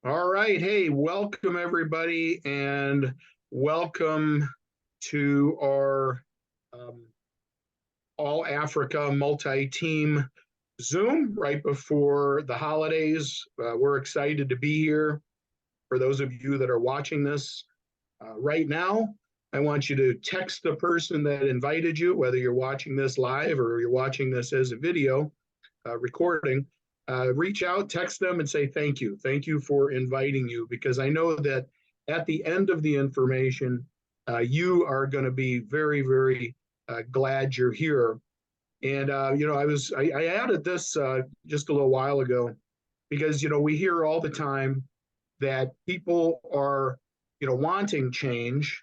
All right. Hey, welcome everybody, and welcome to our um, All Africa multi-team Zoom right before the holidays. We're excited to be here. For those of you that are watching this right now, I want you to text the person that invited you, whether you're watching this live or you're watching this as a video recording. Reach out, text them, and say thank you. Thank you for inviting you, because I know that at the end of the information, you are going to be very, very glad you're here. And I added this just a little while ago because we hear all the time that people are wanting change.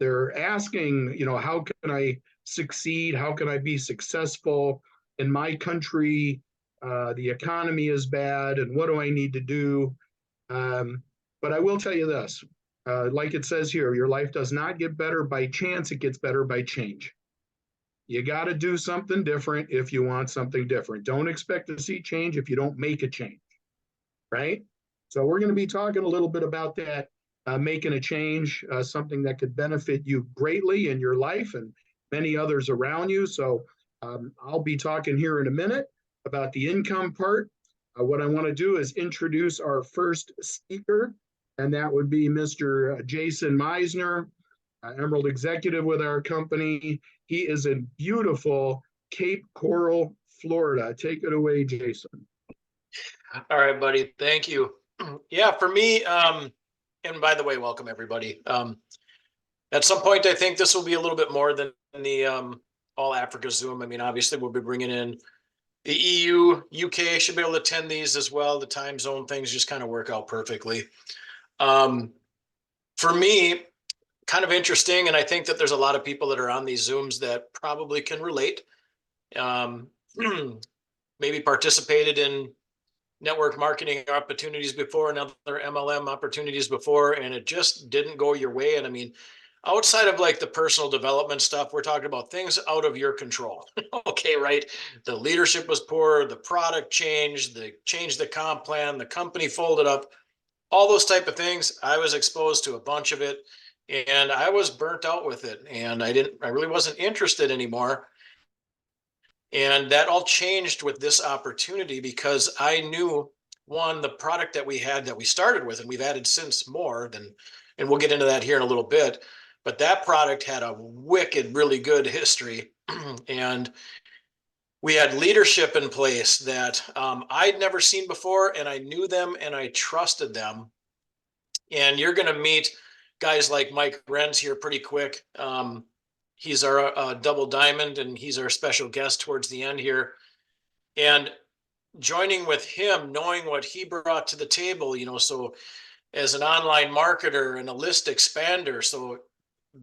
They're asking, how can I succeed? How can I be successful in my country? The economy is bad, and what do I need to do? Um, but I will tell you this, like it says here, your life does not get better by chance, it gets better by change. You got to do something different if you want something different. Don't expect to see change if you don't make a change, right? So we're going to be talking a little bit about that, making a change, something that could benefit you greatly in your life and many others around you. So I'll be talking here in a minute about the income part. What I want to do is introduce our first speaker, and that would be Mr. Jason Meisner, Emerald Executive with our company. He is in beautiful Cape Coral, Florida. Take it away, Jason. All right, buddy. Thank you. Yeah, for me, and by the way, welcome everybody. At some point, I think this will be a little bit more than the All Africa Zoom. I mean, obviously, we'll be bringing in the EU, UK should be able to attend these as well. The time zone things just kind of work out perfectly. For me, kind of interesting, and I think that there's a lot of people that are on these Zooms that probably can relate. Maybe participated in network marketing opportunities before and other MLM opportunities before, and it just didn't go your way. And I mean, outside of like the personal development stuff, we're talking about things out of your control. Okay, right? The leadership was poor, the product changed, they changed the comp plan, the company folded up, all those type of things. I was exposed to a bunch of it, and I was burnt out with it, and I really wasn't interested anymore. And that all changed with this opportunity because I knew, one, the product that we had that we started with, and we've added since more than, and we'll get into that here in a little bit, but that product had a wicked, really good history. And we had leadership in place that I'd never seen before, and I knew them and I trusted them. And you're going to meet guys like Mike Renz here pretty quick. He's our double diamond, and he's our special guest towards the end here. And joining with him, knowing what he brought to the table, so as an online marketer and a list expander. So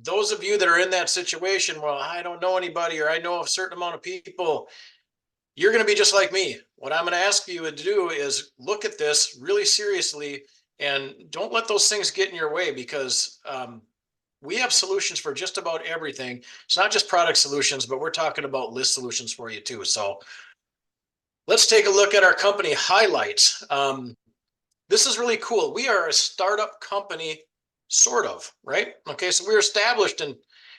those of you that are in that situation, well, I don't know anybody, or I know a certain amount of people, you're going to be just like me. What I'm going to ask you to do is look at this really seriously and don't let those things get in your way, because we have solutions for just about everything. It's not just product solutions, but we're talking about list solutions for you too. So let's take a look at our company highlights. This is really cool. We are a startup company, sort of, right? Okay, so we were established in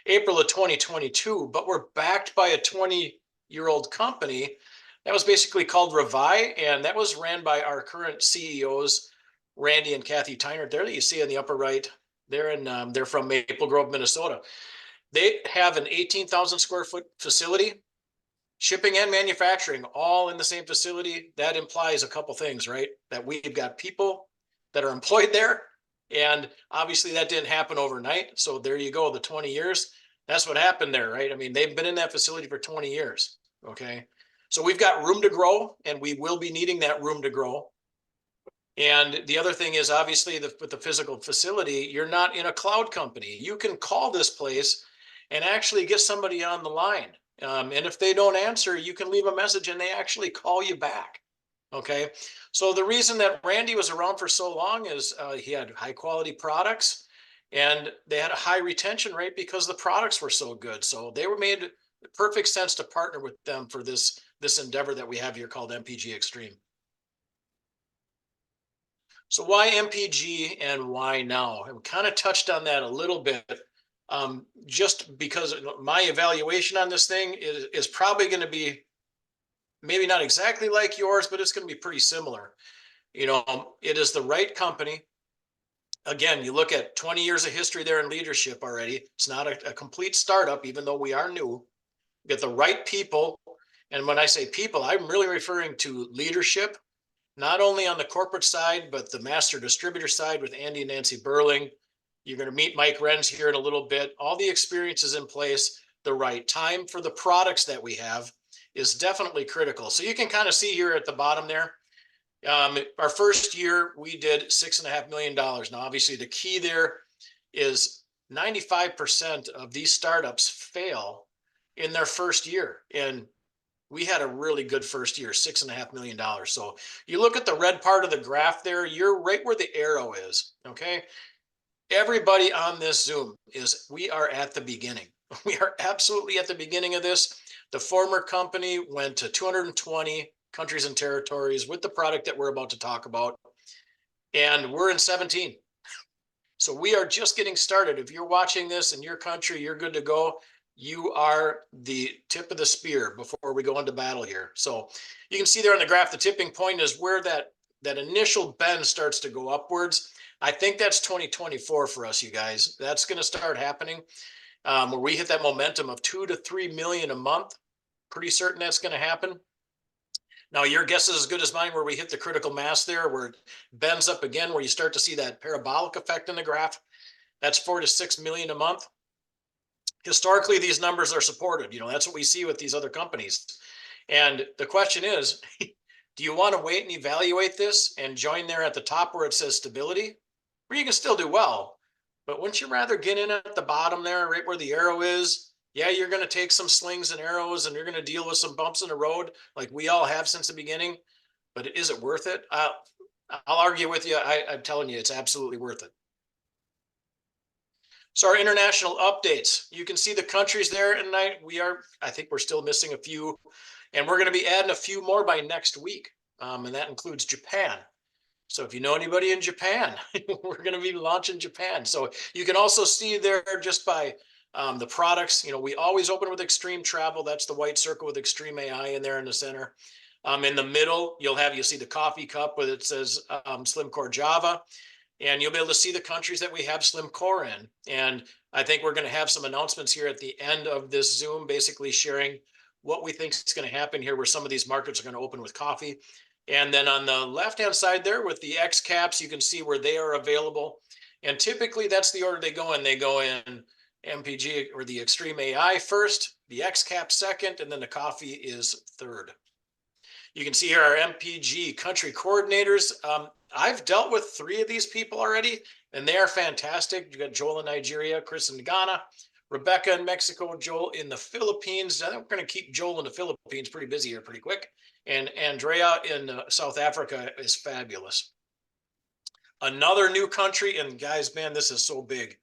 April of 2022, but we're backed by a 20-year-old company that was basically called Revi, and that was ran by our current CEOs, Randy and Kathy Tyner. There that you see in the upper right. They're from Maple Grove, Minnesota. They have an 18,000 square foot facility, shipping and manufacturing all in the same facility. That implies a couple things, right? That we've got people that are employed there, and obviously that didn't happen overnight. So there you go, the 20 years. That's what happened there, right? I mean, they've been in that facility for 20 years, okay? So we've got room to grow, and we will be needing that room to grow. And the other thing is, obviously, with the physical facility, you're not in a cloud company. You can call this place and actually get somebody on the line. And if they don't answer, you can leave a message and they actually call you back. Okay. So the reason that Randy was around for so long is he had high quality products, and they had a high retention rate because the products were so good. So they were made perfect sense to partner with them for this endeavor that we have here called MPGXtreme. So why MPG and why now? I kind of touched on that a little bit. Just because my evaluation on this thing is probably going to be maybe not exactly like yours, but it's going to be pretty similar. It is the right company. Again, you look at 20 years of history there in leadership already. It's not a complete startup, even though we are new. Get the right people. And when I say people, I'm really referring to leadership, not only on the corporate side, but the master distributor side with Andy and Nancy Burling. You're going to meet Mike Renz here in a little bit. All the experiences in place, the right time for the products that we have is definitely critical. So you can kind of see here at the bottom there, our first year, we did $6.5 million. Now, obviously, the key there is 95% of these startups fail in their first year. And we had a really good first year, $6.5 million. So you look at the red part of the graph there, you're right where the arrow is, okay? Everybody on this Zoom we are at the beginning. We are absolutely at the beginning of this. The former company went to 220 countries and territories with the product that we're about to talk about. And we're in 17. So we are just getting started. If you're watching this in your country, you're good to go. You are the tip of the spear before we go into battle here. So you can see there on the graph, the tipping point is where that initial bend starts to go upwards. I think that's 2024 for us, you guys. That's going to start happening where we hit that momentum of 2 to 3 million a month. Pretty certain that's going to happen. Now, your guess is as good as mine where we hit the critical mass there, where it bends up again, where you start to see that parabolic effect in the graph. That's 4 to 6 million a month. Historically, these numbers are supported. That's what we see with these other companies. And the question is, do you want to wait and evaluate this and join there at the top where it says stability? Or you can still do well. But wouldn't you rather get in at the bottom there, right where the arrow is? Yeah, you're going to take some slings and arrows and you're going to deal with some bumps in the road like we all have since the beginning. But is it worth it? I'll argue with you. I'm telling you, it's absolutely worth it. So our international updates, you can see the countries there, and I think we're still missing a few, and we're going to be adding a few more by next week, and that includes Japan. So if you know anybody in Japan, we're going to be launching Japan. So you can also see there just by the products, we always open with Extreme Travel. That's the white circle with Extreme AI in there in the center. In the middle, you'll see the coffee cup where it says Slim Core Java. And you'll be able to see the countries that we have Slim Core in. And I think we're going to have some announcements here at the end of this Zoom, basically sharing what we think is going to happen here, where some of these markets are going to open with coffee. And then on the left-hand side there with the X caps, you can see where they are available. And typically that's the order they go in. They go in MPG or the Extreme AI first, the X cap second, and then the coffee is third. You can see here our MPG country coordinators. I've dealt with 3 of these people already, and they are fantastic. You got Joel in Nigeria, Chris in Ghana, Rebecca in Mexico, Joel in the Philippines. I think we're going to keep Joel in the Philippines pretty busy here pretty quick. And Andrea in South Africa is fabulous. Another new country, and guys, man, this is so big.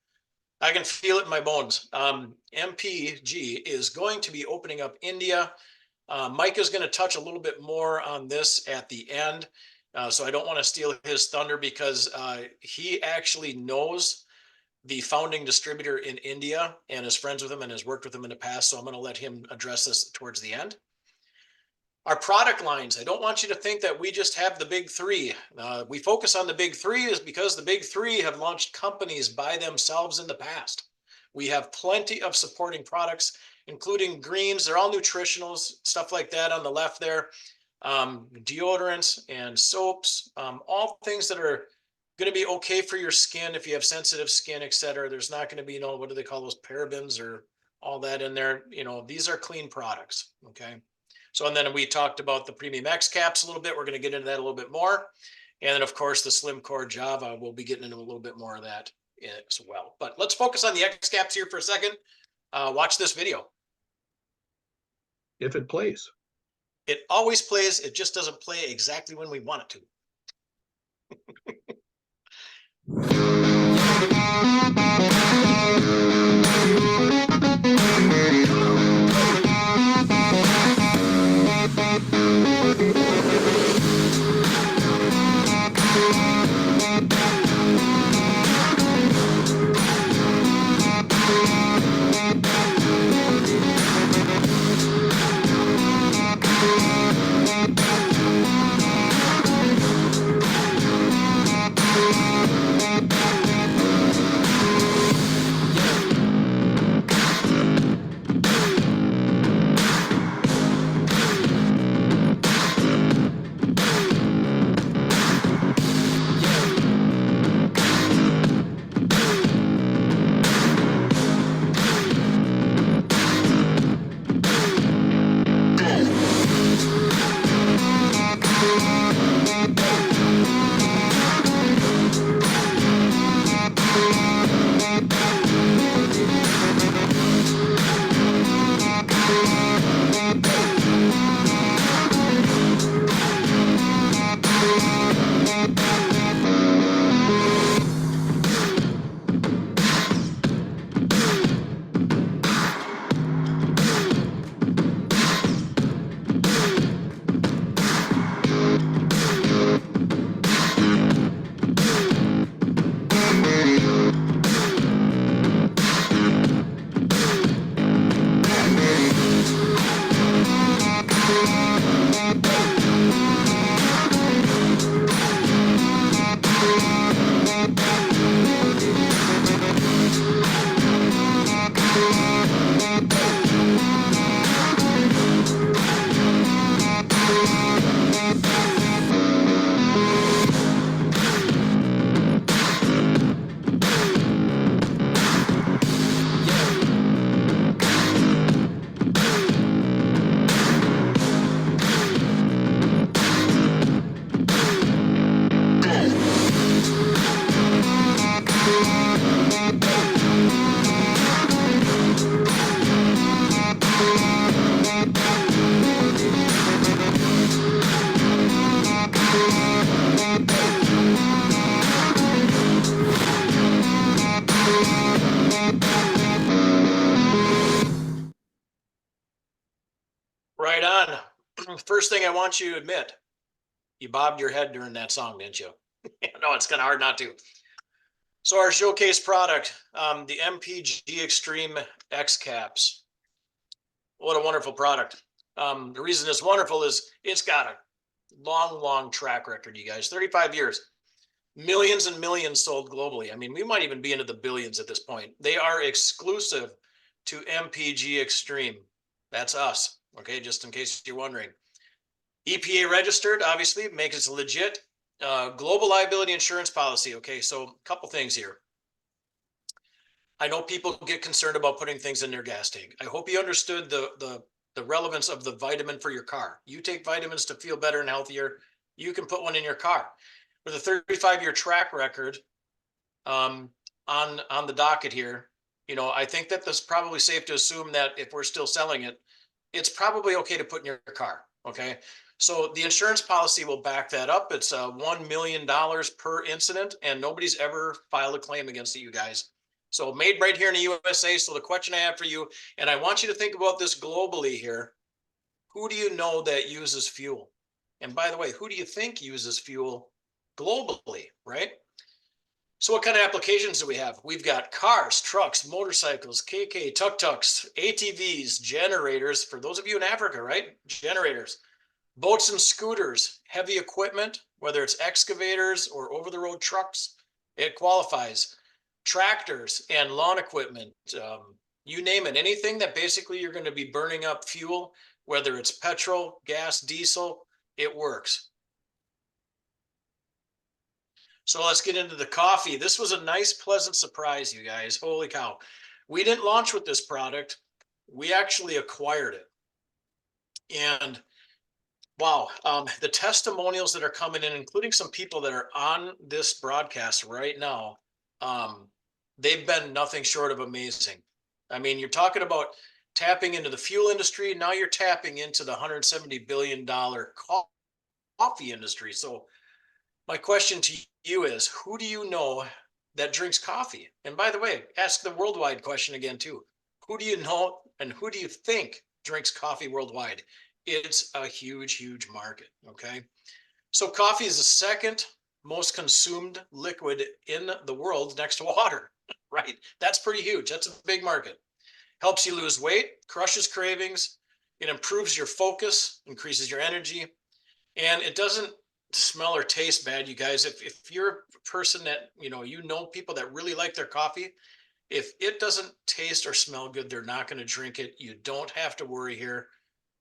I can feel it in my bones. MPG is going to be opening up India. Mike is going to touch a little bit more on this at the end. So I don't want to steal his thunder because he actually knows the founding distributor in India and is friends with him and has worked with him in the past. So I'm going to let him address this towards the end. Our product lines, I don't want you to think that we just have the big 3. We focus on the big 3 is because the big 3 have launched companies by themselves in the past. We have plenty of supporting products, including greens. They're all nutritionals, stuff like that on the left there. Deodorants and soaps, all things that are going to be okay for your skin if you have sensitive skin, etc. There's not going to be, what do they call those, parabens or all that in there. These are clean products, okay? So, and then we talked about the premium X caps a little bit. We're going to get into that a little bit more. And then, of course, the Slim Core Java, we'll be getting into a little bit more of that as well. But let's focus on the X caps here for a second. Watch this video. If it plays. It always plays. It just doesn't play exactly when we want it to. First thing I want you to admit, you bobbed your head during that song, didn't you? No, it's kind of hard not to. So our showcase product, the MPGXtreme X caps. What a wonderful product. The reason it's wonderful is it's got a long track record, you guys. 35 years. Millions and millions sold globally. I mean, we might even be into the billions at this point. They are exclusive to MPGXtreme. That's us. Okay, just in case you're wondering. EPA registered, obviously, makes it legit. Global liability insurance policy. Okay, so a couple things here. I know people get concerned about putting things in their gas tank. I hope you understood the relevance of the vitamin for your car. You take vitamins to feel better and healthier. You can put one in your car. With a 35-year track record on the docket here, you know, I think that it's probably safe to assume that if we're still selling it, it's probably okay to put in your car. Okay. So the insurance policy will back that up. It's $1 million per incident, and nobody's ever filed a claim against you guys. So made right here in the USA. So the question I have for you, and I want you to think about this globally here. Who do you know that uses fuel? And by the way, who do you think uses fuel globally, right? So what kind of applications do we have? We've got cars, trucks, motorcycles, KK, tuk-tuks, ATVs, generators. For those of you in Africa, right? Generators. Boats and scooters, heavy equipment, whether it's excavators or over-the-road trucks, it qualifies. Tractors and lawn equipment, you name it. Anything that basically you're going to be burning up fuel, whether it's petrol, gas, diesel, it works. So let's get into the coffee. This was a nice, pleasant surprise, you guys. Holy cow. We didn't launch with this product. We actually acquired it. And wow, the testimonials that are coming in, including some people that are on this broadcast right now, they've been nothing short of amazing. I mean, you're talking about tapping into the fuel industry. Now you're tapping into the $170 billion coffee industry. So my question to you is, who do you know that drinks coffee? And by the way, ask the worldwide question again, too. Who do you know and who do you think drinks coffee worldwide? It's a huge market, okay? So coffee is the second most consumed liquid in the world next to water, right? That's pretty huge. That's a big market. Helps you lose weight, crushes cravings, it improves your focus, increases your energy, and it doesn't smell or taste bad, you guys. If you're a person that, you know people that really like their coffee, if it doesn't taste or smell good, they're not going to drink it. You don't have to worry here.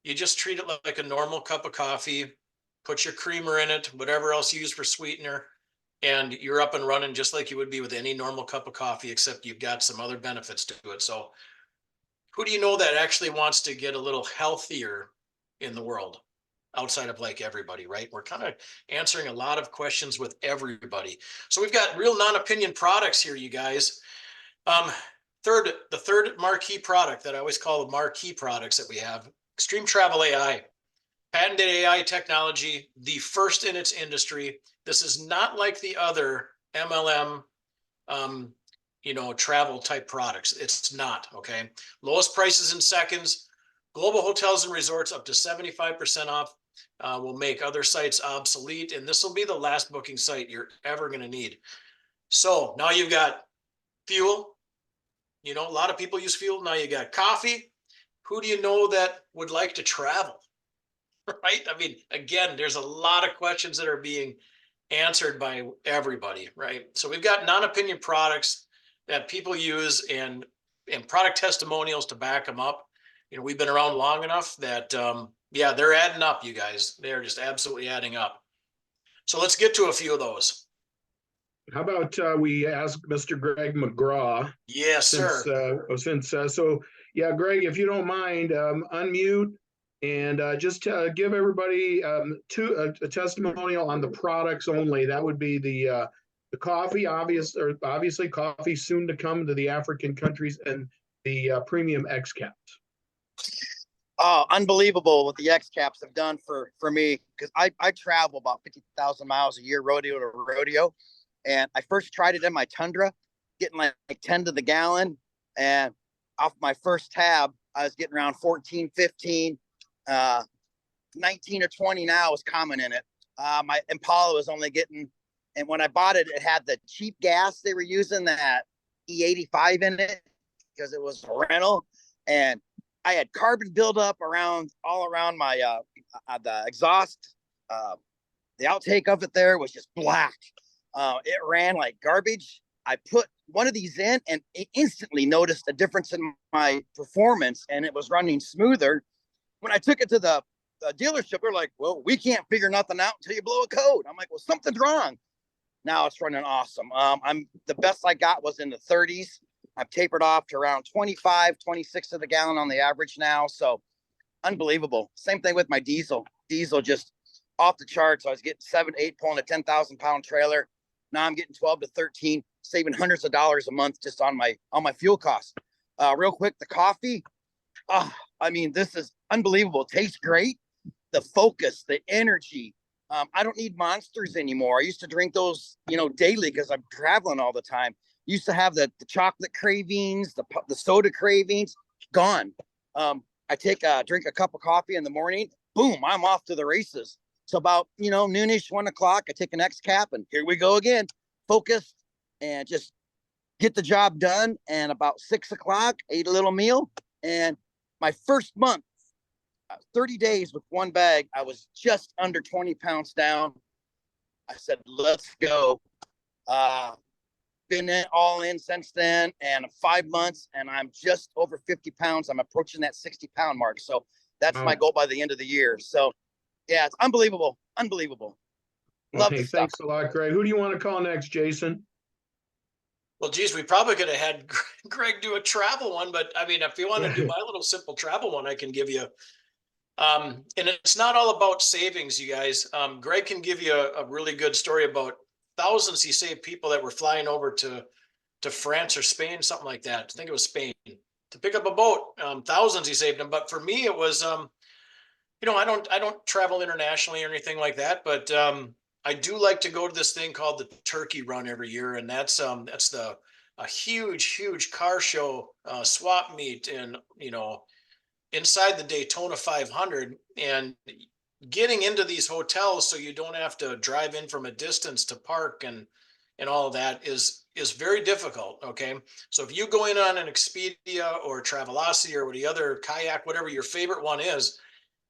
You just treat it like a normal cup of coffee, put your creamer in it, whatever else you use for sweetener, and you're up and running just like you would be with any normal cup of coffee, except you've got some other benefits to it. So who do you know that actually wants to get a little healthier in the world outside of like everybody, right? We're kind of answering a lot of questions with everybody. So we've got real non-opinion products here, you guys. The third marquee product that I always call the marquee products that we have, Extreme Travel AI, patented AI technology, the first in its industry. This is not like the other MLM, travel type products. It's not, okay? Lowest prices in seconds, global hotels and resorts up to 75% off. Will make other sites obsolete, and this will be the last booking site you're ever going to need. So now you've got fuel. A lot of people use fuel. Now you got coffee. Who do you know that would like to travel? Right? I mean, again, there's a lot of questions that are being answered by everybody, right? So we've got non-opinion products that people use and product testimonials to back them up. We've been around long enough that, yeah, they're adding up, you guys. They're just absolutely adding up. So let's get to a few of those. How about we ask Mr. Greg McGraw? Yes, sir. So, yeah, Greg, if you don't mind, unmute and just give everybody a testimonial on the products only. That would be the coffee, obviously coffee soon to come to the African countries, and the premium X caps. Oh, unbelievable what the X caps have done for me, because I travel about 50,000 miles a year, rodeo to rodeo. And I first tried it in my Tundra, getting like 10 to the gallon. And off my first tab, I was getting around 14, 15. 19 or 20 now is common in it. My Impala was only getting, and when I bought it, it had the cheap gas they were using, that E85 in it, because it was a rental, and I had carbon buildup all around my the exhaust. The outtake of it there was just black. It ran like garbage. I put one of these in and it instantly noticed a difference in my performance, and it was running smoother. When I took it to the dealership, they're like, well, we can't figure nothing out until you blow a code. I'm like, well, something's wrong. Now it's running awesome. The best I got was in the 30s. I've tapered off to around 25, 26 of the gallon on the average now. So unbelievable. Same thing with my diesel. Diesel just off the charts. I was getting 7 to 8 pulling a 10,000 pound trailer. Now I'm getting 12 to 13, saving hundreds of dollars a month just on my fuel costs. Real quick, the coffee. I mean, this is unbelievable. It tastes great. The focus, the energy. I don't need Monsters anymore. I used to drink those, daily because I'm traveling all the time. Used to have the chocolate cravings, the soda cravings, gone. I drink a cup of coffee in the morning. Boom, I'm off to the races. So about, noonish, 1 o'clock, I take an X cap and here we go again. Focused and just get the job done. And about 6 o'clock, ate a little meal. And my first month, 30 days with one bag, I was just under 20 pounds down. I said, let's go. Been all in since then, and 5 months, and I'm just over 50 pounds. I'm approaching that 60-pound mark. So that's my goal by the end of the year. So yeah, it's unbelievable. Unbelievable. Love Okay, this stuff. thanks a lot, Greg. Who do you want to call next, Jason? Well, geez, we probably could have had Greg do a travel one, but I mean, if you want to do my little simple travel one, I can give you. And it's not all about savings, you guys. Greg can give you a really good story about thousands he saved people that were flying over to France or Spain, something like that. I think it was Spain, to pick up a boat. Thousands he saved them. But for me, it was, I don't travel internationally or anything like that, but I do like to go to this thing called the Turkey Run every year, and that's a huge car show, swap meet, and inside the Daytona 500, and getting into these hotels so you don't have to drive in from a distance to park and all of that is very difficult. Okay, so if you go in on an Expedia or Travelocity or the other kayak, whatever your favorite one is,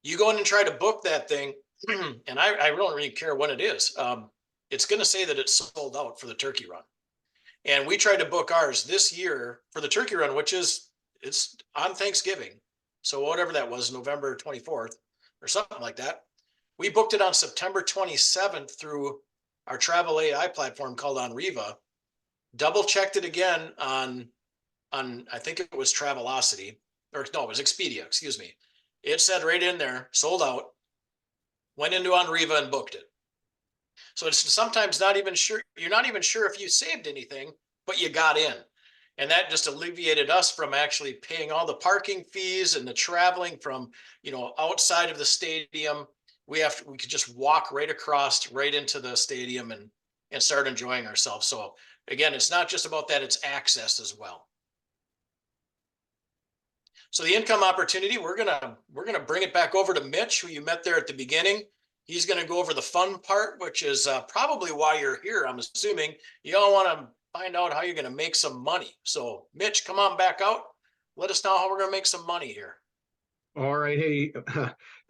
you go in and try to book that thing, and I don't really care what it is. It's going to say that it's sold out for the Turkey Run, and we tried to book ours this year for the Turkey Run, it's on Thanksgiving. So whatever that was, November 24th or something like that. We booked it on September 27th through our travel AI platform called Onriva. Double checked it again on I think it was Travelocity, or no, it was Expedia, excuse me. It said right in there, sold out. Went into Onriva and booked it. So it's sometimes you're not even sure if you saved anything, but you got in. And that just alleviated us from actually paying all the parking fees and the traveling from, outside of the stadium. We could just walk right across, right into the stadium and start enjoying ourselves. So again, it's not just about that, it's access as well. So the income opportunity, we're gonna bring it back over to Mitch, who you met there at the beginning. He's gonna go over the fun part, which is probably why you're here. I'm assuming you all want to find out how you're going to make some money. So Mitch, come on back out. Let us know how we're going to make some money here. All right. Hey,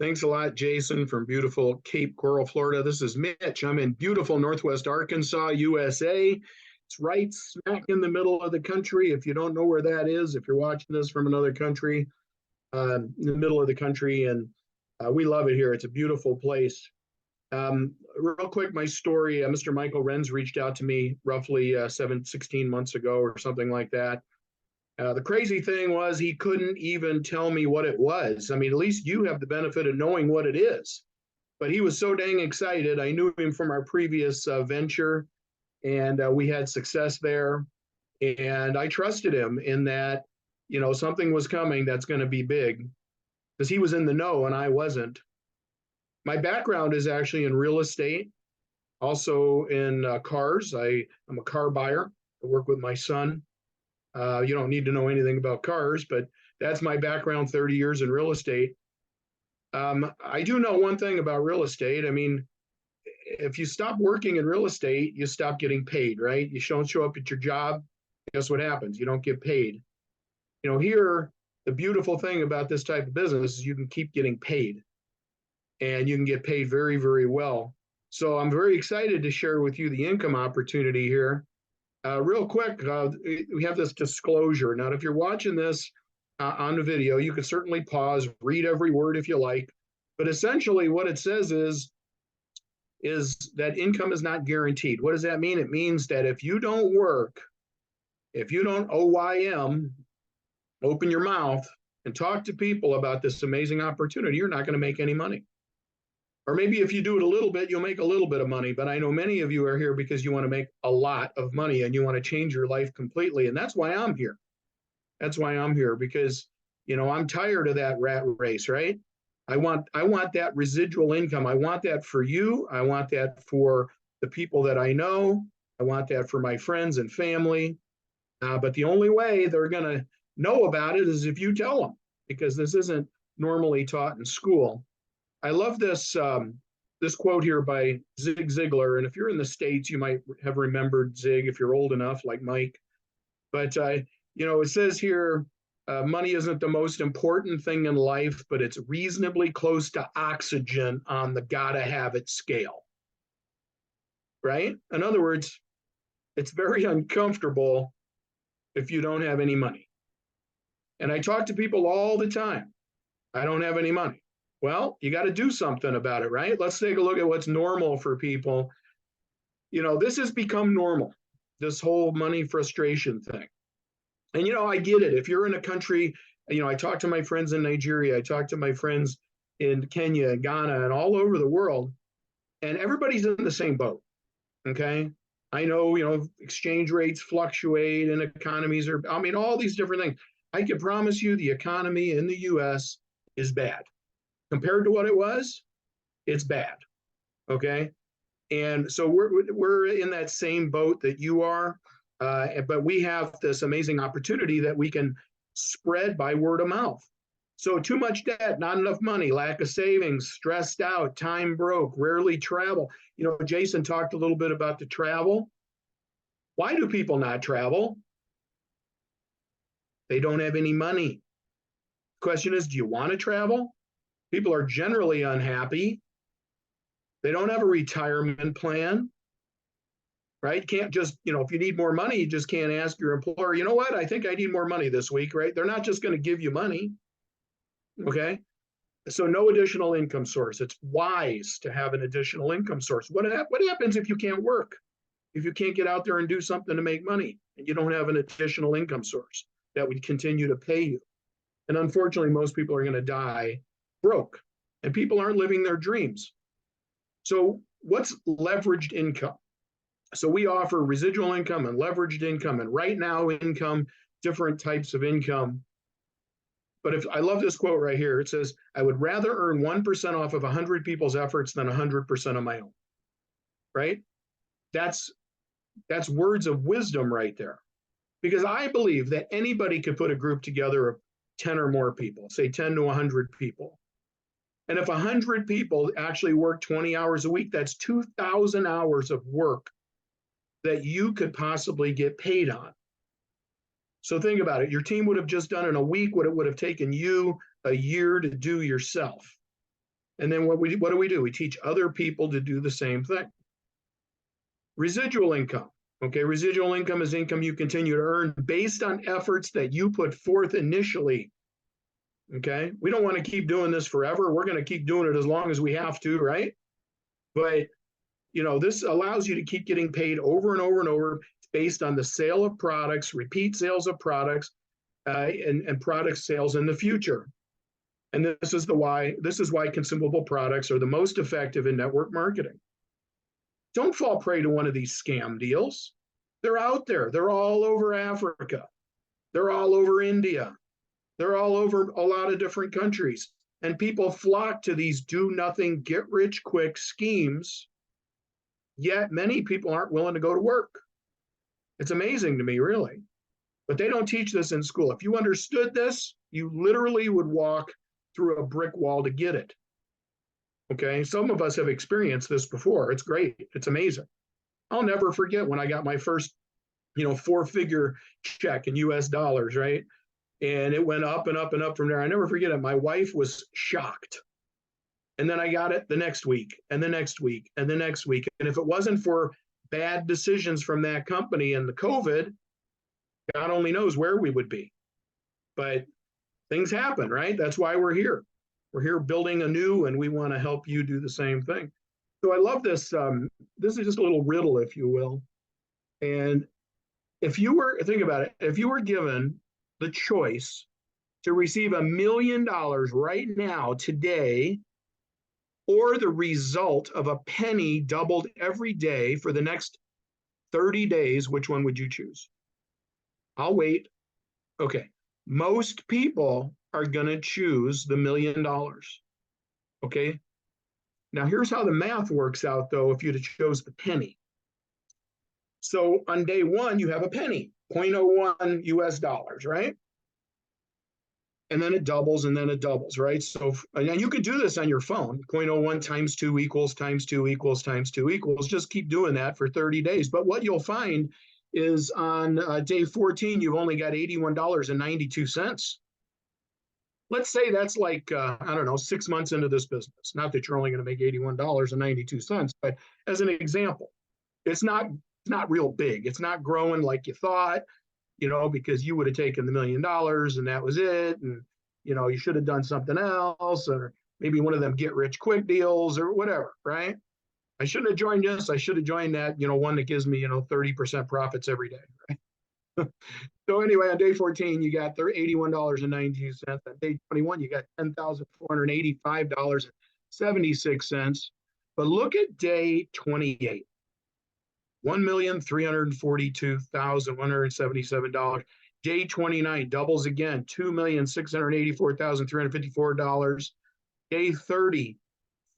thanks a lot, Jason, from beautiful Cape Coral, Florida. This is Mitch. I'm in beautiful Northwest Arkansas, USA. It's right smack in the middle of the country. If you don't know where that is, if you're watching this from another country, in the middle of the country, and we love it here. It's a beautiful place. Real quick, my story, Mr. Michael Renz reached out to me roughly 16 months ago or something like that. The crazy thing was he couldn't even tell me what it was. I mean, at least you have the benefit of knowing what it is. But he was so dang excited. I knew him from our previous venture, and we had success there. And I trusted him in that, something was coming that's going to be big, because he was in the know and I wasn't. My background is actually in real estate, also in cars. I'm a car buyer. I work with my son. You don't need to know anything about cars, but that's my background, 30 years in real estate. I do know one thing about real estate. I mean, if you stop working in real estate, you stop getting paid, right? You don't show up at your job. Guess what happens? You don't get paid. Here, the beautiful thing about this type of business is you can keep getting paid, and you can get paid very, very well. So I'm very excited to share with you the income opportunity here. Real quick, we have this disclosure. Now, if you're watching this on the video, you can certainly pause, read every word if you like. But essentially what it says is that income is not guaranteed. What does that mean? It means that if you don't work, if you don't OYM, open your mouth and talk to people about this amazing opportunity, you're not going to make any money. Or maybe if you do it a little bit, you'll make a little bit of money. But I know many of you are here because you want to make a lot of money and you want to change your life completely. And that's why I'm here. That's why I'm here, because, I'm tired of that rat race, right? I want that residual income. I want that for you. I want that for the people that I know. I want that for my friends and family. But the only way they're going to know about it is if you tell them, because this isn't normally taught in school. I love this this quote here by Zig Ziglar, and if you're in the States, you might have remembered Zig if you're old enough, like Mike. But it says here, money isn't the most important thing in life, but it's reasonably close to oxygen on the gotta have it scale. Right? In other words, it's very uncomfortable if you don't have any money. And I talk to people all the time. I don't have any money. Well, you got to do something about it, right? Let's take a look at what's normal for people. This has become normal, this whole money frustration thing. And, I get it. If you're in a country, I talk to my friends in Nigeria, I talk to my friends in Kenya, Ghana, and all over the world, and everybody's in the same boat. Okay. I know, exchange rates fluctuate and economies are, all these different things. I can promise you the economy in the US is bad. Compared to what it was, it's bad. Okay. And so we're in that same boat that you are. But we have this amazing opportunity that we can spread by word of mouth. So too much debt, not enough money, lack of savings, stressed out, time broke, rarely travel. Jason talked a little bit about the travel. Why do people not travel? They don't have any money. The question is, do you want to travel? People are generally unhappy. They don't have a retirement plan, right? You can't just, if you need more money, you just can't ask your employer, you know what, I think I need more money this week, right? They're not just going to give you money, okay? So no additional income source. It's wise to have an additional income source. What happens if you can't work? If you can't get out there and do something to make money and you don't have an additional income source that would continue to pay you? And unfortunately, most people are going to die broke, and people aren't living their dreams. So what's leveraged income? So we offer residual income and leveraged income and right now income, different types of income. But if I love this quote right here, it says, I would rather earn 1% off of 100 people's efforts than 100% of my own, right? That's words of wisdom right there. Because I believe that anybody could put a group together of 10 or more people, say 10 to 100 people. And if 100 people actually work 20 hours a week, that's 2,000 hours of work that you could possibly get paid on. So think about it. Your team would have just done in a week what it would have taken you a year to do yourself. And then what do? We teach other people to do the same thing. Residual income. Okay, residual income is income you continue to earn based on efforts that you put forth initially. Okay, we don't want to keep doing this forever. We're going to keep doing it as long as we have to, right? But this allows you to keep getting paid over and over and over. It's based on the sale of products, repeat sales of products, and product sales in the future. And this is why consumable products are the most effective in network marketing. Don't fall prey to one of these scam deals. They're out there. They're all over Africa. They're all over India. They're all over a lot of different countries. And people flock to these do nothing, get rich quick schemes. Yet many people aren't willing to go to work. It's amazing to me, really. But they don't teach this in school. If you understood this, you literally would walk through a brick wall to get it. Okay. Some of us have experienced this before. It's great. It's amazing. I'll never forget when I got my first, 4-figure check in US dollars, right? And it went up and up and up from there. I never forget it. My wife was shocked. And then I got it the next week and the next week and the next week. And if it wasn't for bad decisions from that company and the COVID, God only knows where we would be. But things happen, right? That's why we're here. We're here building anew, and we want to help you do the same thing. So I love this. This is just a little riddle, if you will. And think about it, if you were given the choice to receive $1 million right now, today, or the result of a penny doubled every day for the next 30 days, which one would you choose? I'll wait. Okay. Most people are going to choose the $1 million. Okay. Now, here's how the math works out, though, if you'd have chose the penny. So on day one, you have a penny, 0.01 US dollars, right? And then it doubles, and then it doubles, right? So, and you could do this on your phone. 0.01 times 2 equals times 2 equals times 2 equals. Just keep doing that for 30 days. But what you'll find is on day 14, you've only got $81.92. Let's say that's like, I don't know, 6 months into this business. Not that you're only going to make $81.92, but as an example, it's not real big. It's not growing like you thought, because you would have taken the $1 million and that was it. And, you should have done something else, or maybe one of them get rich quick deals or whatever, right? I shouldn't have joined this. I should have joined that, one that gives me, 30% profits every day, right? So anyway, on day 14, you got $81.92. On day 21, you got $10,485.76. But look at day 28. $1,342,177. Day 29 doubles again, $2,684,354. Day 30,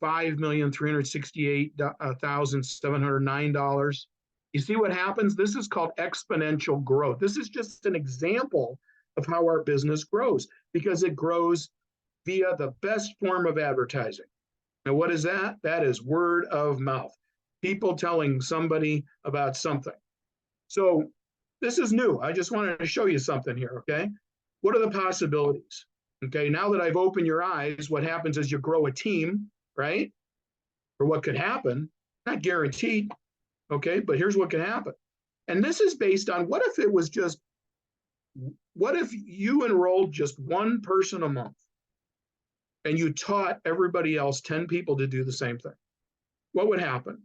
$5,368,709. You see what happens? This is called exponential growth. This is just an example of how our business grows, because it grows via the best form of advertising. Now, what is that? That is word of mouth. People telling somebody about something. So this is new. I just wanted to show you something here, okay? What are the possibilities? Okay, now that I've opened your eyes, what happens is you grow a team, right? Or what could happen, not guaranteed, okay? But here's what can happen. And this is based on what if you enrolled just one person a month and you taught everybody else, 10 people to do the same thing? What would happen?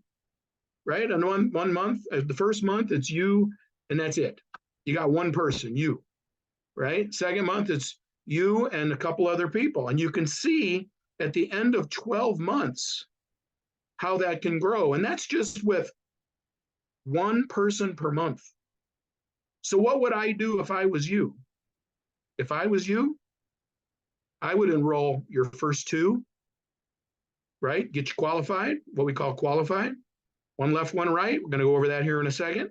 Right? And one month, the first month, it's you, and that's it. You got one person, you, right? Second month, it's you and a couple other people. And you can see at the end of 12 months how that can grow. And that's just with one person per month. So what would I do if I was you? If I was you, I would enroll your first two, right? Get you qualified, what we call qualified. One left, one right. We're going to go over that here in a second.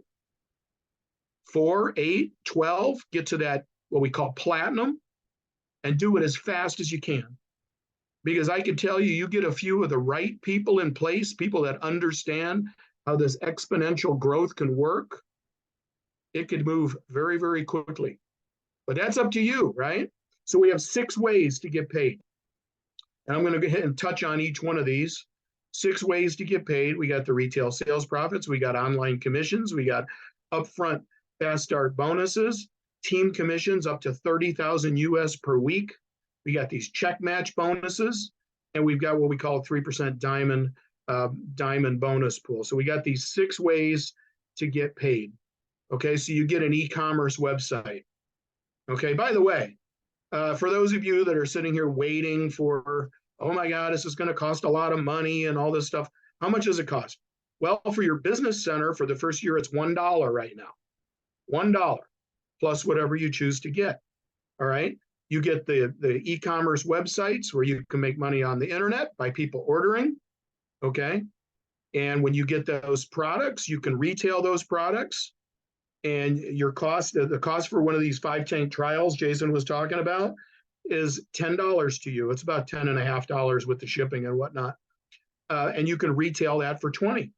4, 8, 12, get to that, what we call platinum, and do it as fast as you can. Because I can tell you, you get a few of the right people in place, people that understand how this exponential growth can work, it could move very, very quickly. But that's up to you, right? So we have 6 ways to get paid. And I'm going to go ahead and touch on each one of these. 6 ways to get paid. We got the retail sales profits. We got online commissions. We got upfront fast start bonuses, team commissions up to 30,000 US per week. We got these check match bonuses, and we've got what we call a 3% diamond bonus pool. So we got these 6 ways to get paid. Okay, so you get an e-commerce website. Okay, by the way, for those of you that are sitting here waiting for, oh my God, this is going to cost a lot of money and all this stuff. How much does it cost? Well, for your business center, for the first year, it's $1 right now. $1 plus whatever you choose to get. All right. You get the e-commerce websites where you can make money on the internet by people ordering. Okay. And when you get those products, you can retail those products. And your cost, the cost for one of these 5-tank trials Jason was talking about, is $10 to you. It's about $10.50 with the shipping and whatnot. and you can retail that for 20.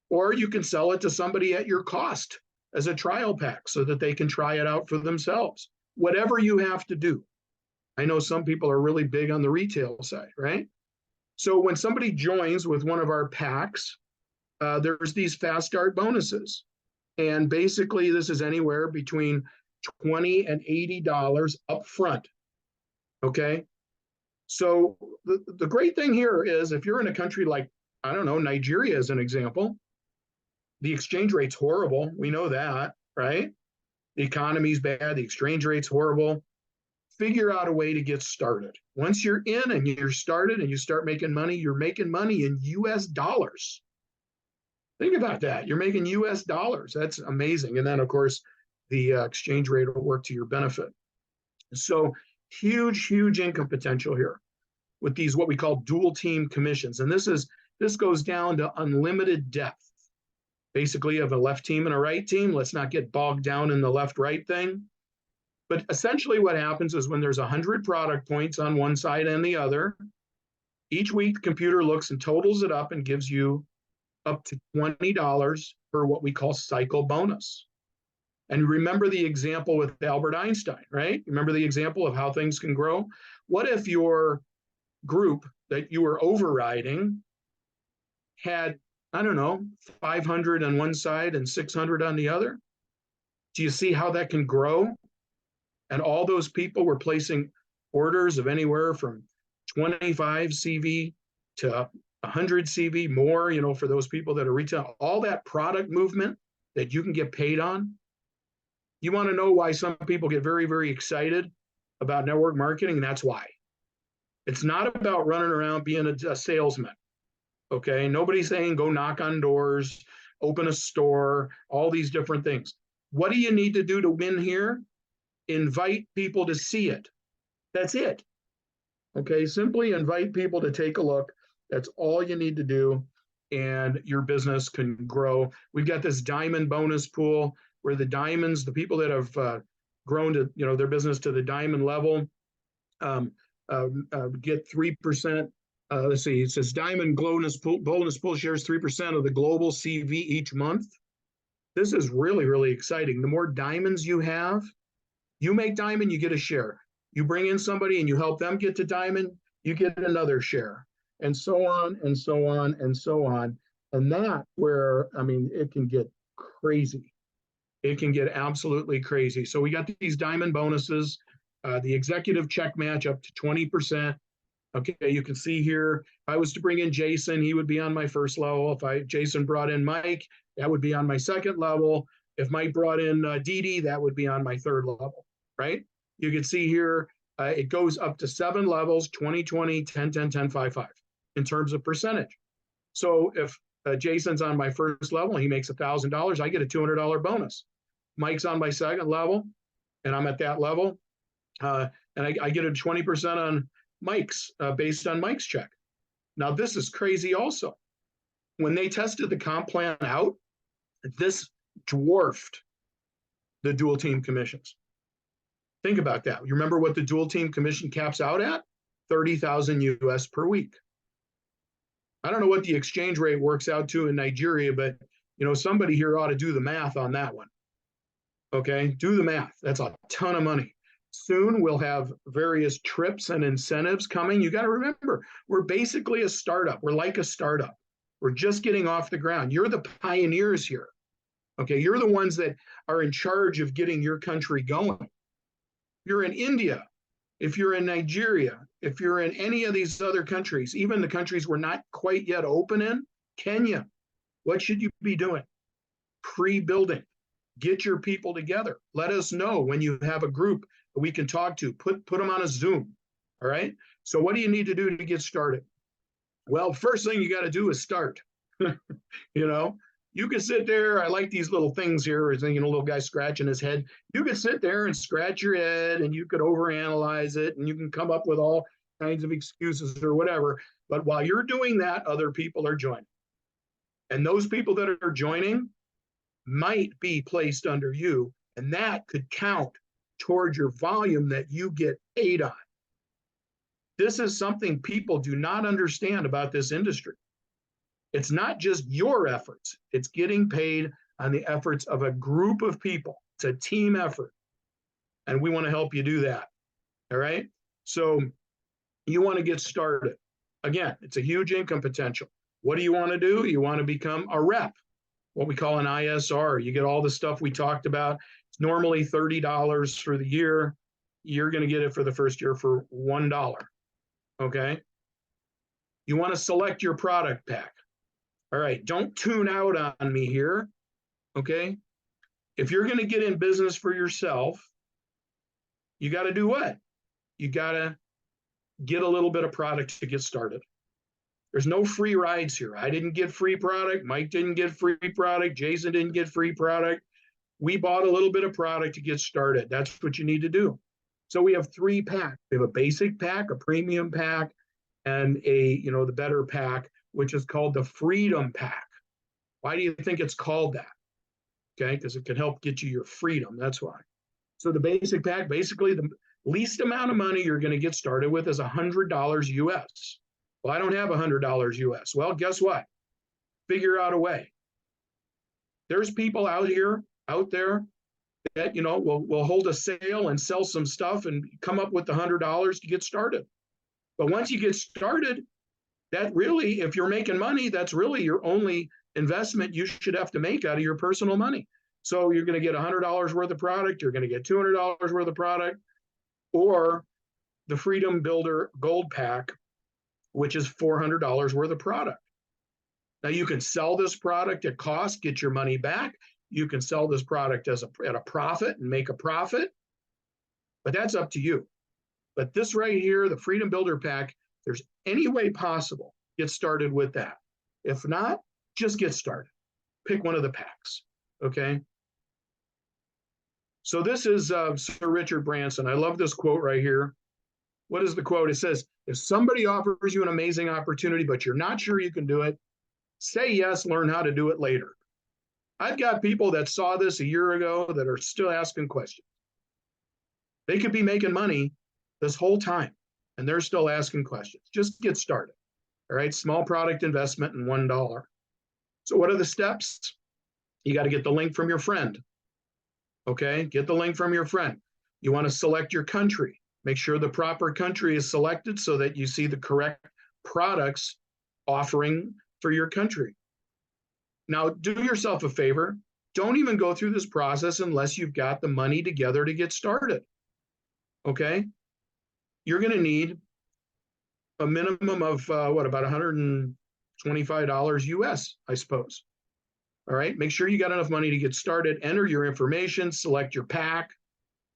Or you can sell it to somebody at your cost as a trial pack so that they can try it out for themselves. Whatever you have to do. I know some people are really big on the retail side, right? So when somebody joins with one of our packs, there's these fast start bonuses. And basically, this is anywhere between $20 and $80 up front. Okay. So the great thing here is if you're in a country like, I don't know, Nigeria as an example, the exchange rate's horrible. We know that, right? The economy's bad. The exchange rate's horrible. Figure out a way to get started. Once you're in and you're started and you start making money, you're making money in US dollars. Think about that. You're making US dollars. That's amazing. And then, of course, the exchange rate will work to your benefit. So huge, huge income potential here with these what we call dual team commissions. And this goes down to unlimited depth. Basically, you have a left team and a right team. Let's not get bogged down in the left-right thing. But essentially what happens is when there's 100 product points on one side and the other, each week the computer looks and totals it up and gives you up to $20 for what we call cycle bonus. And remember the example with Albert Einstein, right? Remember the example of how things can grow? What if your group that you were overriding had, I don't know, 500 on one side and 600 on the other? Do you see how that can grow? And all those people were placing orders of anywhere from 25 CV to 100 CV more, you know, for those people that are retail. All that product movement that you can get paid on. You want to know why some people get very, very excited about network marketing? That's why. It's not about running around being a salesman. Okay. Nobody's saying go knock on doors, open a store, all these different things. What do you need to do to win here? Invite people to see it. That's it. Okay. Simply invite people to take a look. That's all you need to do. And your business can grow. We've got this diamond bonus pool where the diamonds, the people that have grown to, you know, their business to the diamond level, get 3%. Let's see, it says diamond bonus pool shares 3% of the global CV each month. This is really, really exciting. The more diamonds you have, you make diamond, you get a share. You bring in somebody and you help them get to diamond, you get another share, and so on and so on and so on. And that where, I mean, it can get crazy. It can get absolutely crazy. So we got these diamond bonuses, the executive check match up to 20%. Okay, you can see here, if I was to bring in Jason, he would be on my first level. If Jason brought in Mike, that would be on my second level. If Mike brought in Dee Dee, that would be on my third level, right? You can see here, it goes up to 7 levels, 20, 20, 10, 10, 10, 5, 5 in terms of percentage. So if Jason's on my first level and he makes $1,000, I get a $200 bonus. Mike's on my second level and I'm at that level. And I get a 20% on Mike's based on Mike's check. Now, this is crazy also. When they tested the comp plan out, this dwarfed the dual team commissions. Think about that. You remember what the dual team commission caps out at? 30,000 US per week. I don't know what the exchange rate works out to in Nigeria, but you know, somebody here ought to do the math on that one. Okay, do the math. That's a ton of money. Soon we'll have various trips and incentives coming. You got to remember, we're basically a startup. We're like a startup. We're just getting off the ground. You're the pioneers here. Okay, you're the ones that are in charge of getting your country going. You're in India, if you're in Nigeria, if you're in any of these other countries, even the countries we're not quite yet open in, Kenya, what should you be doing? Pre-building. Get your people together. Let us know when you have a group that we can talk to. Put them on a Zoom. All right. So what do you need to do to get started? Well, first thing you got to do is start. You know, you can sit there. I like these little things here. You know, a little guy scratching his head. You could sit there and scratch your head and you could overanalyze it and you can come up with all kinds of excuses or whatever. But while you're doing that, other people are joining. And those people that are joining might be placed under you, and that could count towards your volume that you get paid on. This is something people do not understand about this industry. It's not just your efforts. It's getting paid on the efforts of a group of people. It's a team effort. And we want to help you do that. All right. So you want to get started. Again, it's a huge income potential. What do you want to do? You want to become a rep, what we call an ISR. You get all the stuff we talked about. It's normally $30 for the year. You're going to get it for the first year for $1. Okay. You want to select your product pack. All right. Don't tune out on me here. Okay. If you're going to get in business for yourself, you got to do what? You got to get a little bit of product to get started. There's no free rides here. I didn't get free product. Mike didn't get free product. Jason didn't get free product. We bought a little bit of product to get started. That's what you need to do. So we have 3 packs. We have a basic pack, a premium pack, and the better pack, which is called the Freedom Pack. Why do you think it's called that? Okay, because it can help get you your freedom. That's why. So the basic pack, basically the least amount of money you're going to get started with is $100 US. Well, I don't have $100 US. Well, guess what? Figure out a way. There's people out there that, will hold a sale and sell some stuff and come up with the $100 to get started. But once you get started, that really, if you're making money, that's really your only investment you should have to make out of your personal money. So you're going to get $100 worth of product, you're going to get $200 worth of product, or the Freedom Builder Gold Pack, which is $400 worth of product. Now you can sell this product at cost, get your money back. You can sell this product at a profit and make a profit, but that's up to you. But this right here, the Freedom Builder Pack, if there's any way possible, get started with that. If not, just get started. Pick one of the packs, okay? So this is Sir Richard Branson. I love this quote right here. What is the quote? It says, if somebody offers you an amazing opportunity, but you're not sure you can do it, say yes, learn how to do it later. I've got people that saw this a year ago that are still asking questions. They could be making money this whole time, and they're still asking questions. Just get started, all right? Small product investment in $1. So what are the steps? You got to get the link from your friend, okay? Get the link from your friend. You want to select your country. Make sure the proper country is selected so that you see the correct products offering for your country. Now, do yourself a favor. Don't even go through this process unless you've got the money together to get started, okay? You're going to need a minimum of, about $125 US, I suppose. All right, make sure you got enough money to get started. Enter your information, select your pack,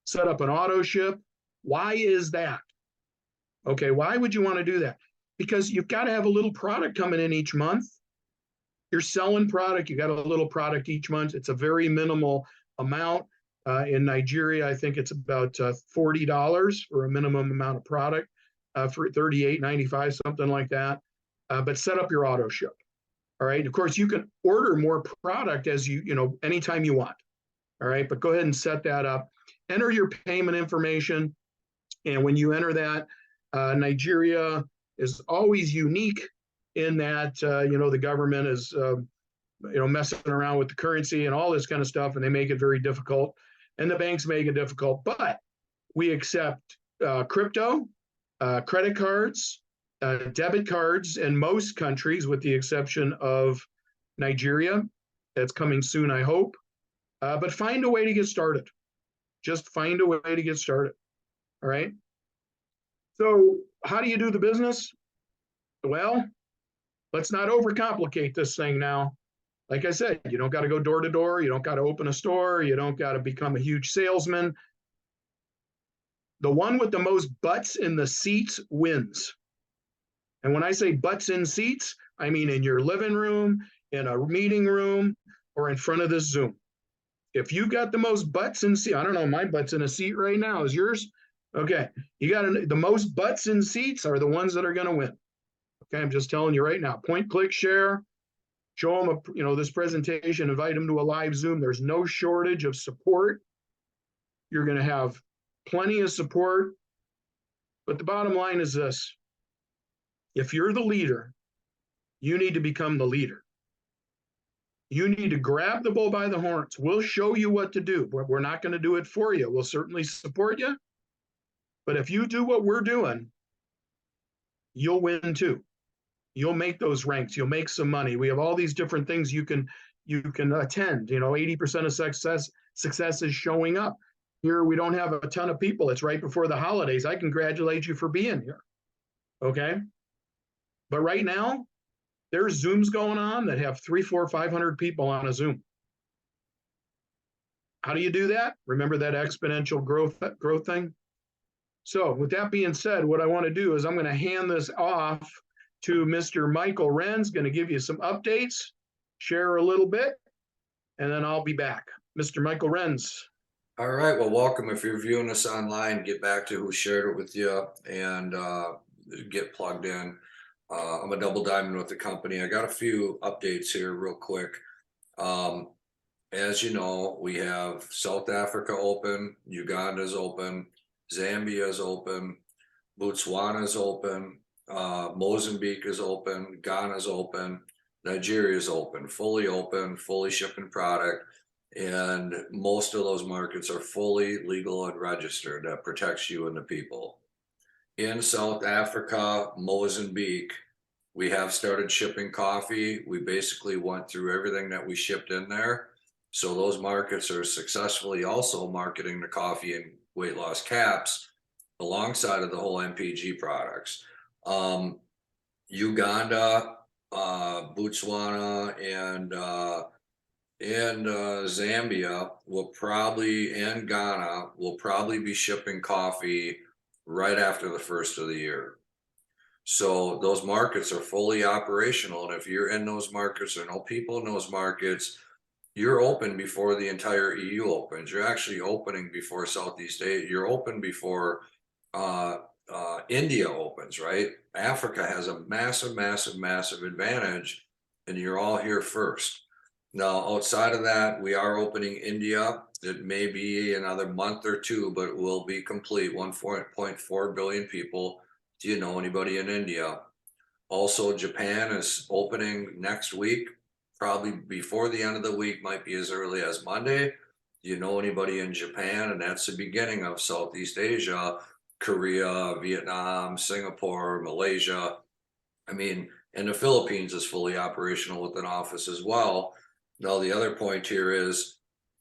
set up an auto ship. Why is that? Okay, why would you want to do that? Because you've got to have a little product coming in each month. You're selling product, you got a little product each month. It's a very minimal amount. In Nigeria, I think it's about $40 for a minimum amount of product, for $38.95, something like that. But set up your auto ship. All right. Of course, you can order more product as anytime you want. All right. But go ahead and set that up. Enter your payment information. And when you enter that, Nigeria is always unique in that, the government is, messing around with the currency and all this kind of stuff, and they make it very difficult. And the banks make it difficult. But we accept crypto, credit cards, debit cards in most countries, with the exception of Nigeria. That's coming soon, I hope. But find a way to get started. Just find a way to get started. All right. So how do you do the business? Well, let's not overcomplicate this thing now. Like I said, you don't got to go door to door. You don't got to open a store. You don't got to become a huge salesman. The one with the most butts in the seats wins. And when I say butts in seats, I mean in your living room, in a meeting room, or in front of this Zoom. If you got the most butts in seats, I don't know, my butt's in a seat right now. Is yours? Okay. You got the most butts in seats are the ones that are going to win. Okay. I'm just telling you right now. Point, click, share. Show them, this presentation. Invite them to a live Zoom. There's no shortage of support. You're going to have plenty of support. But the bottom line is this. If you're the leader, You need to become the leader. You need to grab the bull by the horns. We'll show you what to do, but we're not going to do it for you. We'll certainly support you. But if you do what we're doing, you'll win too. You'll make those ranks. You'll make some money. We have all these different things you can attend. 80% of success is showing up. Here we don't have a ton of people. It's right before the holidays. I congratulate you for being here. Okay. But right now, there's Zooms going on that have 300, 400, 500 people on a Zoom. How do you do that? Remember that exponential growth thing? So with that being said, what I want to do is I'm going to hand this off to Mr. Michael Renz, going to give you some updates, share a little bit, and then I'll be back. Mr. Michael Renz. All right, well, welcome. If you're viewing us online, get back to who shared it with you and get plugged in. I'm a double diamond with the company. I got a few updates here real quick. As you know, we have South Africa open, Uganda's open, Zambia's open, Botswana's open, Mozambique is open, Ghana's open, Nigeria's open, fully shipping product. And most of those markets are fully legal and registered. That protects you and the people. In South Africa, Mozambique, we have started shipping coffee. We basically went through everything that we shipped in there. So those markets are successfully also marketing the coffee and weight loss caps alongside of the whole MPG products. Uganda, Botswana, and Zambia will probably, and Ghana will probably be shipping coffee right after the first of the year. So those markets are fully operational. And if you're in those markets or know people in those markets, you're open before the entire EU opens. You're actually opening before Southeast Asia. You're open before India opens, right? Africa has a massive advantage, and you're all here first. Now, outside of that, we are opening India. It may be another month or two, but it will be complete. 1.4 billion people. Do you know anybody in India? Also, Japan is opening next week, probably before the end of the week, might be as early as Monday. Do you know anybody in Japan? And that's the beginning of Southeast Asia, Korea, Vietnam, Singapore, Malaysia. I mean, and the Philippines is fully operational with an office as well. Now, the other point here is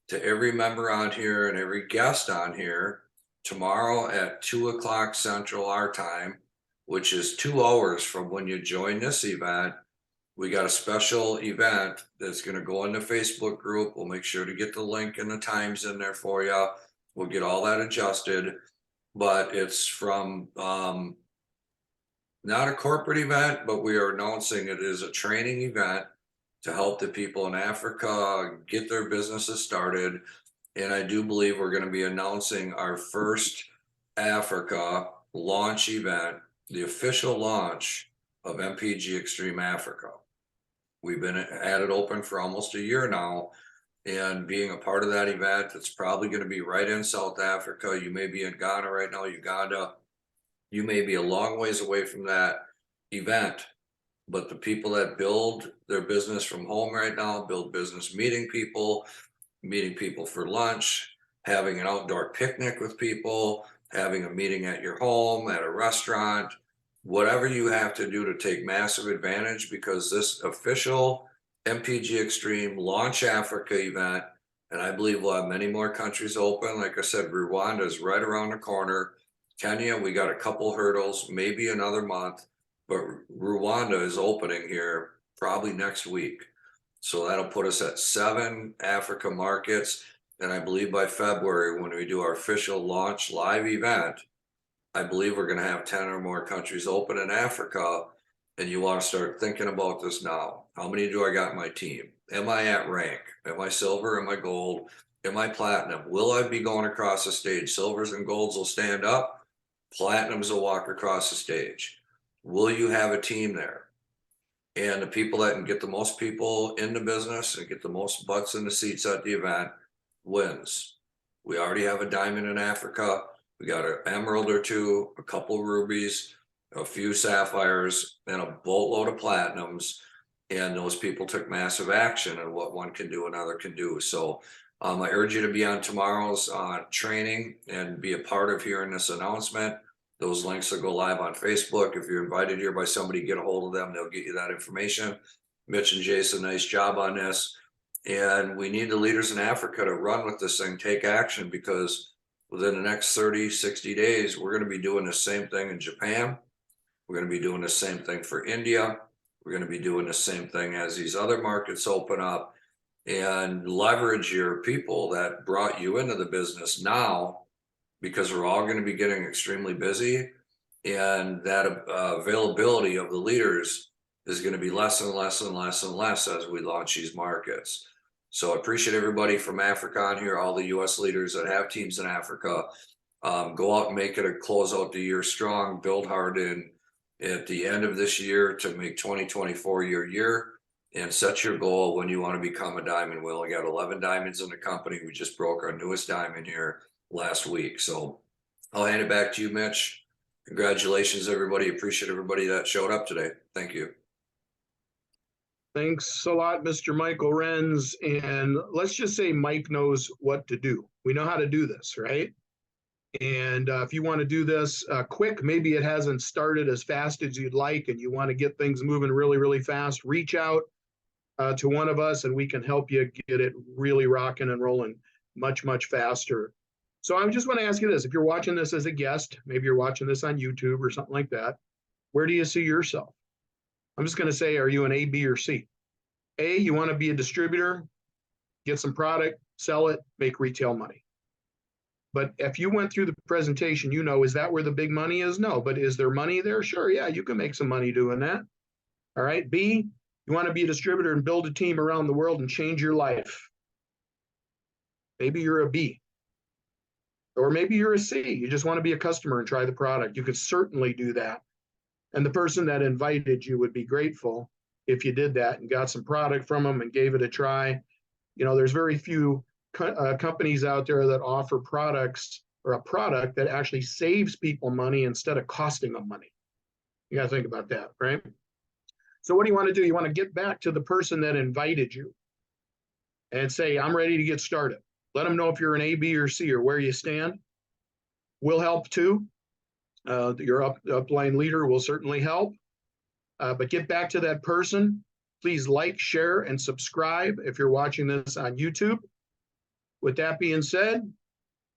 to every member on here and every guest on here, tomorrow at 2 o'clock Central our time, which is 2 hours from when you join this event, we got a special event that's going to go in the Facebook group. We'll make sure to get the link and the times in there for you. We'll get all that adjusted, but it's from not a corporate event, but we are announcing it is a training event to help the people in Africa get their businesses started. And I do believe we're going to be announcing our first Africa launch event, the official launch of MPGXtreme Africa. We've been at it open for almost a year now, and being a part of that event, it's probably going to be right in South Africa. You may be in Ghana right now, Uganda. You may be a long ways away from that event, but the people that build their business from home right now, build business meeting people for lunch, having an outdoor picnic with people, having a meeting at your home, at a restaurant, whatever you have to do to take massive advantage, because this official MPGXtreme Launch Africa event, and I believe we'll have many more countries open. Like I said, Rwanda is right around the corner. Kenya, we got a couple hurdles, maybe another month, but Rwanda is opening here probably next week. So that'll put us at 7 Africa markets. And I believe by February, when we do our official launch live event, I believe we're going to have 10 or more countries open in Africa. And you want to start thinking about this now. How many do I got in my team? Am I at rank? Am I silver? Am I gold? Am I platinum? Will I be going across the stage? Silvers and golds will stand up. Platinums will walk across the stage. Will you have a team there? And the people that can get the most people in the business and get the most butts in the seats at the event wins. We already have a diamond in Africa. We got an emerald or two, a couple rubies, a few sapphires, and a boatload of platinums. And those people took massive action, and what one can do, another can do. So I urge you to be on tomorrow's training and be a part of hearing this announcement. Those links will go live on Facebook. If you're invited here by somebody, get a hold of them. They'll get you that information. Mitch and Jason, nice job on this. And we need the leaders in Africa to run with this thing, take action, because within the next 30, 60 days, we're going to be doing the same thing in Japan. We're going to be doing the same thing for India. We're going to be doing the same thing as these other markets open up, and leverage your people that brought you into the business now, because we're all going to be getting extremely busy, and that availability of the leaders is going to be less and less and less and less as we launch these markets. So I appreciate everybody from Africa on here, all the US leaders that have teams in Africa. Go out and make it a close out the year strong, build hard in at the end of this year to make 2024 your year, and set your goal when you want to become a diamond. We only got 11 diamonds in the company. We just broke our newest diamond here last week. So I'll hand it back to you, Mitch. Congratulations, everybody. Appreciate everybody that showed up today. Thank you. Thanks a lot, Mr. Michael Renz. And let's just say Mike knows what to do. We know how to do this, right? And if you want to do this quick, maybe it hasn't started as fast as you'd like, and you want to get things moving really, really fast, reach out to one of us and we can help you get it really rocking and rolling much, much faster. So I just want to ask you this. If you're watching this as a guest, maybe you're watching this on YouTube or something like that, where do you see yourself? I'm just going to say, are you an A, B, or C? A, you want to be a distributor, get some product, sell it, make retail money. But if you went through the presentation, you know, is that where the big money is? No, but is there money there? Sure, yeah, you can make some money doing that. All right, B, you want to be a distributor and build a team around the world and change your life. Maybe you're a B. Or maybe you're a C. You just want to be a customer and try the product. You could certainly do that. And the person that invited you would be grateful if you did that and got some product from them and gave it a try. You know, there's very few companies out there that offer products or a product that actually saves people money instead of costing them money. You got to think about that, right? So what do you want to do? You want to get back to the person that invited you and say, I'm ready to get started. Let them know if you're an A, B, or C, or where you stand. We'll help too. Your upline leader will certainly help. But get back to that person. Please like, share, and subscribe if you're watching this on YouTube. With that being said,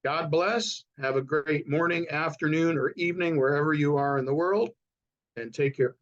God bless. Have a great morning, afternoon, or evening, wherever you are in the world, and take care.